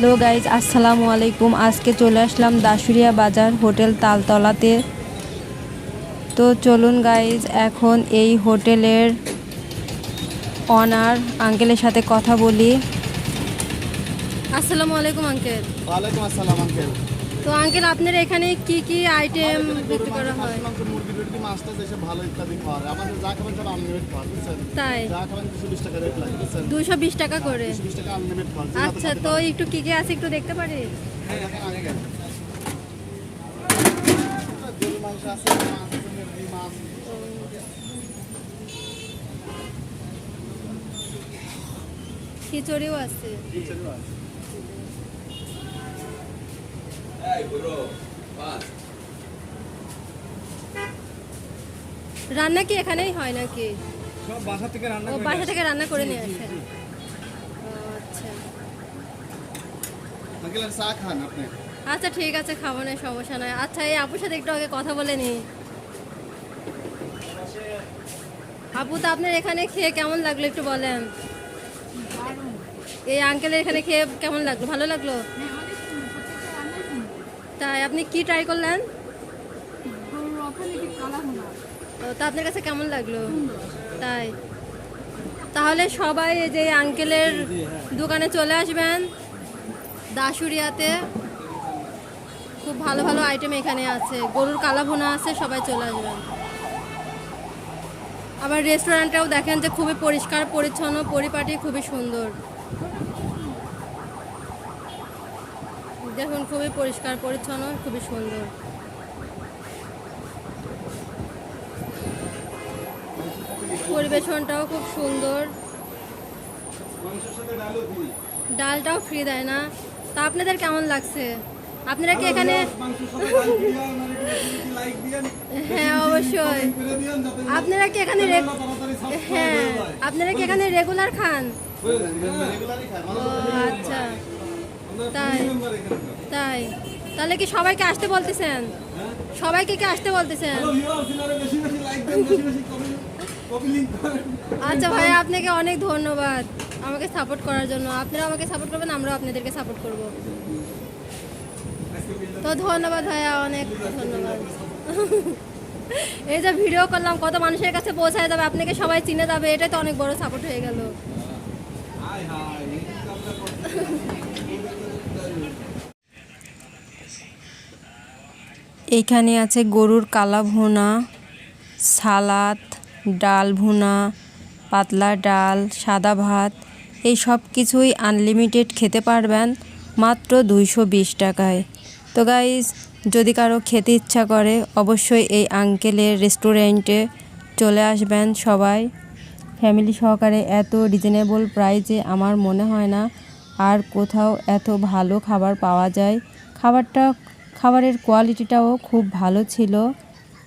Hello guys, আসসালামু আলাইকুম। আজকে চলে আসলাম দাসুরিয়া বাজার হোটেল তালতলাতে। তো চলুন গাইজ, এখন এই হোটেলের অনার আঙ্কেলের সাথে কথা বলি। আসসালামু আলাইকুম আঙ্কেল। ওয়ালাইকুম আসসালাম আঙ্কেল। তো আঙ্কেল, আপনার এখানে কি কি আইটেম বিক্রি করা হয়? মুরগি টুরগি মাছটা এসে ভালো ইত্যাদি খাওয়া হয়। আমাদের যা খাবেন সব আনলিমিটেড খাওয়া, বুঝছেন? তাই যা খাবেন 220 টাকা রেট লাগে, বুঝছেন? 220 টাকা করে? 220 টাকা আনলিমিটেড খাওয়া। আচ্ছা, তো একটু কি কি আছে একটু দেখতে পারি? হ্যাঁ, দেখেন আঙ্কেল। গরুর মাংস আছে, মাছ আছে, মুরগি মাছ। খিচুড়িও আছে। খিচুড়িও আছে। রান্না কি এখানেই হয় নাকি? সব বাসা থেকে রান্না ও, করে বাসা থেকে রান্না করে নিয়ে আসেন। আচ্ছা আঙ্কেল, আর চা খান আপনি? আচ্ছা, ঠিক আছে, খাবো না, সমস্যা নয়। আচ্ছা, এই আপুর সাথে একটু আগে কথা বলে নি। আপু, তো আপনার এখানে খেয়ে কেমন লাগলো একটু বলেন। এই আঙ্কেলের এখানে খেয়ে কেমন লাগলো? ভালো লাগলো? তাই আপনি কি ট্রাই করলেন? তো আপনার কাছে কেমন লাগলো? তাই তাহলে সবাই এই যে আঙ্কেলের দোকানে চলে আসবেন দাসুরিয়াতে। খুব ভালো ভালো আইটেম এখানে আছে, গরুর কালা ভুনা আছে, সবাই চলে আসবেন। আবার রেস্টুরেন্টটাও দেখেন যে খুবই পরিষ্কার পরিচ্ছন্ন, পরিপাটি, খুবই সুন্দর। দেখুন, খুবই পরিষ্কার পরিচ্ছন্ন, খুবই সুন্দর। পরিবেশনটাও খুব সুন্দর। ডালটাও ফ্রি দেয় না? তা আপনাদের কেমন লাগছে? আপনারা কি এখানে? হ্যাঁ, অবশ্যই। আপনারা কি এখানে? হ্যাঁ, আপনারা কি এখানে রেগুলার খান? ও আচ্ছা, তাই তাই তাহলে কি সবাইকে আসতে বলতেছেন? সবাইকে কি আসতে বলতেছেন? আচ্ছা ভাই, আপনাকে অনেক ধন্যবাদ আমাকে সাপোর্ট করার জন্য। আপনারা আমাকে সাপোর্ট করবেন, আমরাও আপনাদেরকে সাপোর্ট করব। তো ধন্যবাদ ভাইয়া, অনেক ধন্যবাদ। এই যে ভিডিও করলাম, কত মানুষের কাছে পৌঁছায় যাবে, আপনাকে সবাই চিনে যাবে, এটাই তো অনেক বড় সাপোর্ট হয়ে গেল। এইখানে আছে গরুর কালা ভুনা, সালাদ, ডাল ভুনা, পাতলা ডাল, সাদা ভাত, এই সব কিছুই আনলিমিটেড খেতে পারবেন মাত্র 220 টাকায়। তো গাইজ, যদি কারো খেতে ইচ্ছা করে অবশ্যই এই আঙ্কেলের রেস্টুরেন্টে চলে আসবেন সবাই ফ্যামিলি সহকারে। এত রিজনেবল প্রাইসে আমার মনে হয় না আর কোথাও এত ভালো খাবার পাওয়া যায়। খাবারের কোয়ালিটিটাও খুব ভালো ছিল।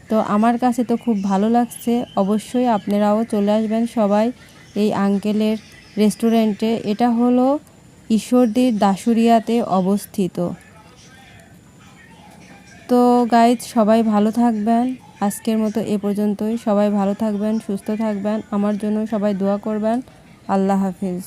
তো আমার কাছে তো খুব ভালো লাগছে। অবশ্যই আপনারাও চলে আসবেন সবাই এই আঙ্কেলের রেস্টুরেন্টে। এটা হলো ঈশ্বরদীর দাসুরিয়াতে অবস্থিত। তো গাইজ, সবাই ভালো থাকবেন। আজকের মতো এ পর্যন্তই। সবাই ভালো থাকবেন, সুস্থ থাকবেন। আমার জন্য সবাই দোয়া করবেন। আল্লাহ হাফিজ।